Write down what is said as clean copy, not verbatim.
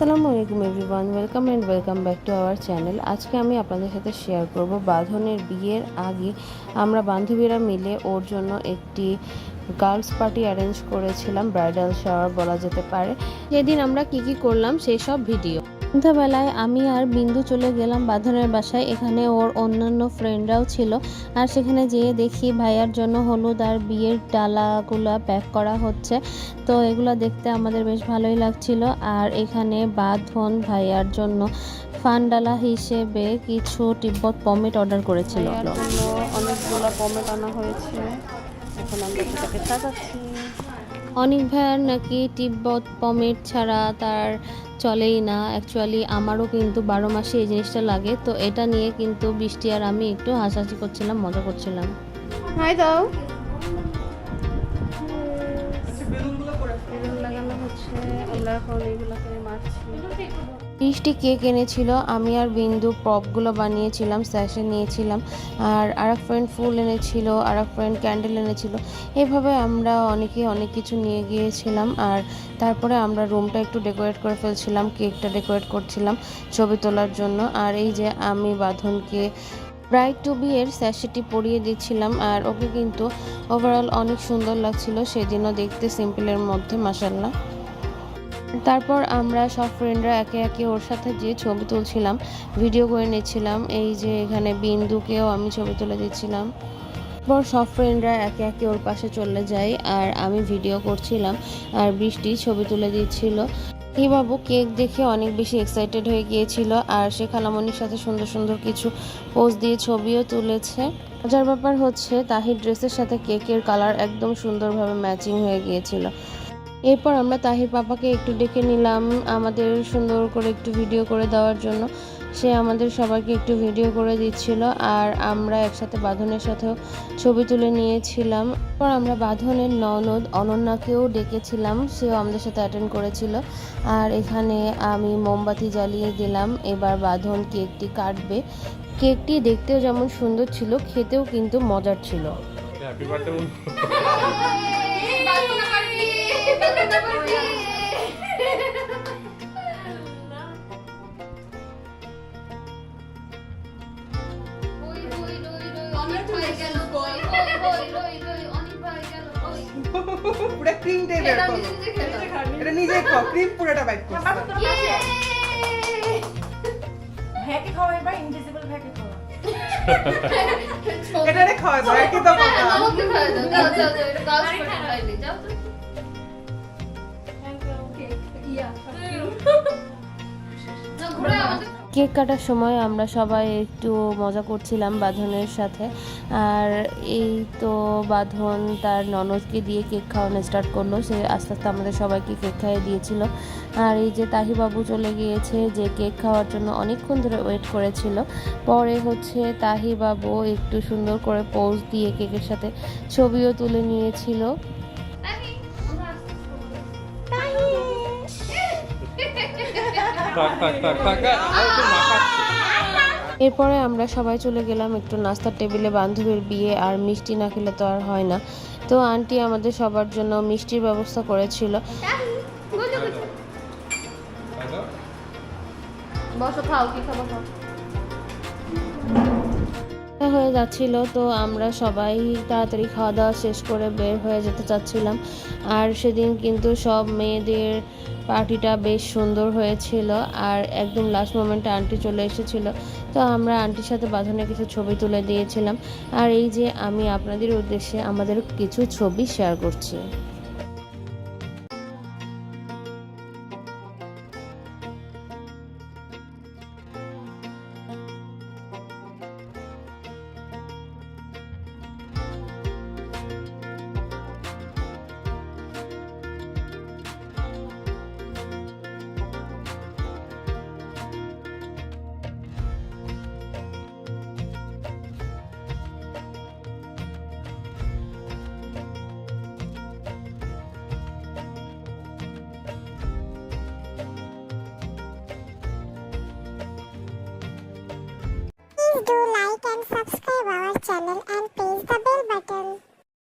আসসালামু আলাইকুম everyone, welcome back to our channel. আজকে আমি আপনাদের সাথে শেয়ার করব বাঁধনের বিয়ের আগে আমরা বান্ধবীরা মিলে ওর জন্য একটি গার্লস পার্টি অ্যারেঞ্জ করেছিলাম, ব্রাইডাল শাওয়ার বলা যেতে পারে। সেদিন আমরা কি করলাম সেই সব ভিডিও। সন্ধ্যাবেলায় আমি আর বিন্দু চলে গেলাম বাঁধনের বাসায়। এখানে ওর অন্যান্য ফ্রেন্ডরাও ছিল, আর সেখানে যেয়ে দেখি ভাইয়ার জন্য হলুদ আর বিয়ের ডালাগুলা প্যাক করা হচ্ছে। তো এগুলো দেখতে আমাদের বেশ ভালোই লাগছিল। আর এখানে বাঁধন ভাইয়ার জন্য ফান ডালা হিসেবে কিছু তিব্বত পমেট অর্ডার করেছিল। অনেকগুলো পমেট আনা হয়েছে, এখন আমরা সেটাকে সাজাচ্ছি। অনিক ভাইয়ার নাকি তিব্বত পমেট ছাড়া তার চলেই না। অ্যাকচুয়ালি আমারও কিন্তু 12 মাসে এই জিনিসটা লাগে। তো এটা নিয়ে কিন্তু বৃষ্টি আর আমি একটু হাসাহাসি করছিলাম, মজা করছিলাম। হাই দাও, বেলুন লাগানো হচ্ছে, আমরা এখন এগুলোকে মারছি। বৃষ্টি কেক এনেছিল, আমি আর বিন্দু পপগুলো বানিয়েছিলাম, স্যাশে নিয়েছিলাম। আর আরেক ফ্রেন্ড ফুল এনেছিল, আরেক ফ্রেন্ড ক্যান্ডেল এনেছিল। এভাবে আমরা অনেকে অনেক কিছু নিয়ে গিয়েছিলাম। আর তারপরে আমরা রুমটা একটু ডেকোরেট করে ফেলছিলাম, কেকটা ডেকোরেট করছিলাম ছবি তোলার জন্য। আর এই যে আমি বাঁধনকে ব্রাইড টু বি এর স্যাশেটি পরিয়ে দিচ্ছিলাম, আর ওকে কিন্তু ওভারঅল অনেক সুন্দর লাগছিল সেদিনও দেখতে, সিম্পলের মধ্যে মাশাআল্লাহ। তারপর আমরা সব ফ্রেন্ডরা একে একে ওর সাথে যে ছবি তুলছিলাম, ভিডিও করে নিচ্ছিলাম। এই যে এখানে বিন্দুকেও আমি ছবি তুলে দিচ্ছিলাম। তারপর সব ফ্রেন্ডরা একে একে ওর পাশে চলে যায়, আর আমি ভিডিও করছিলাম আর বৃষ্টি ছবি তুলে দিচ্ছিল। এই বাবু কেক দেখে অনেক বেশি এক্সাইটেড হয়ে গিয়েছিল, আর সে খালামণির সাথে সুন্দর সুন্দর কিছু পোজ দিয়ে ছবিও তুলেছে। মজার ব্যাপার হচ্ছে তাহির ড্রেসের সাথে কেকের কালার একদম সুন্দরভাবে ম্যাচিং হয়ে গিয়েছিল। এরপর আমরা তাহির পাপাকে একটু ডেকে নিলাম আমাদের সুন্দর করে একটু ভিডিও করে দেওয়ার জন্য। সে আমাদের সবাইকে একটু ভিডিও করে দিচ্ছিল, আর আমরা একসাথে বাঁধনের সাথেও ছবি তুলে নিয়েছিলাম। এরপর আমরা বাঁধনের ননদ অনন্যাকেও ডেকেছিলাম, সেও আমাদের সাথে অ্যাটেন্ড করেছিল। আর এখানে আমি মোমবাতি জ্বালিয়ে দিলাম। এবার বাঁধন কেকটি কাটবে। কেকটি দেখতেও যেমন সুন্দর ছিল, খেতেও কিন্তু মজার ছিল। Happy birthday. পুরো ক্রিম দিয়ে বের করো, এটা নিজে খাও, ক্রিম পুরোটা বাইট করো। ভ্যাকে খাওয়া, এবার ইনভিজিবল ভ্যাকে খাওয়া। এটারে খাওয়া যায় কি তো কথা। আমাকে খাওয়া দাও, দাও দাও দাও, এটা কাজ করতে পারবে, যাও তো। Thank you. ইয়া। না ঘুরে আমাদের কেক কাটার সময় আমরা সবাই একটু মজা করছিলাম বাঁধনের সাথে। আর এই তো বাঁধন তার ননদকে দিয়ে কেক খাওয়ানো স্টার্ট করলো। সে আস্তে আস্তে আমাদের সবাইকে কেক খাইয়ে দিয়েছিল। আর এই যে তাহিবাবু চলে গিয়েছে, যে কেক খাওয়ার জন্য অনেকক্ষণ ধরে ওয়েট করেছিল। পরে হচ্ছে তাহিবাবু একটু সুন্দর করে পোজ দিয়ে কেকের সাথে ছবিও তুলে নিয়েছিল। এরপরে আমরা সবাই চলে গেলাম একটু নাস্তার টেবিলে। বান্ধবীর বিয়ে, আর মিষ্টি না খেলে তো আর হয় না। তো আন্টি আমাদের সবার জন্য মিষ্টির ব্যবস্থা করেছিল। বসো, খাও, কি খাবো খাও। হয়ে যাচ্ছিল, তো আমরা সবাই তাড়াতাড়ি খাওয়া দাওয়া শেষ করে বের হয়ে যেতে চাচ্ছিলাম। আর সেদিন কিন্তু সব মেয়েদের পার্টিটা বেশ সুন্দর হয়েছিল। আর একদম লাস্ট মোমেন্টে আন্টি চলে এসেছিল, তো আমরা আন্টির সাথে বাঁধনের কিছু ছবি তুলে দিয়েছিলাম। আর এই যে আমি আপনাদের উদ্দেশ্যে আমাদের কিছু ছবি শেয়ার করছি। Please do like and subscribe our channel and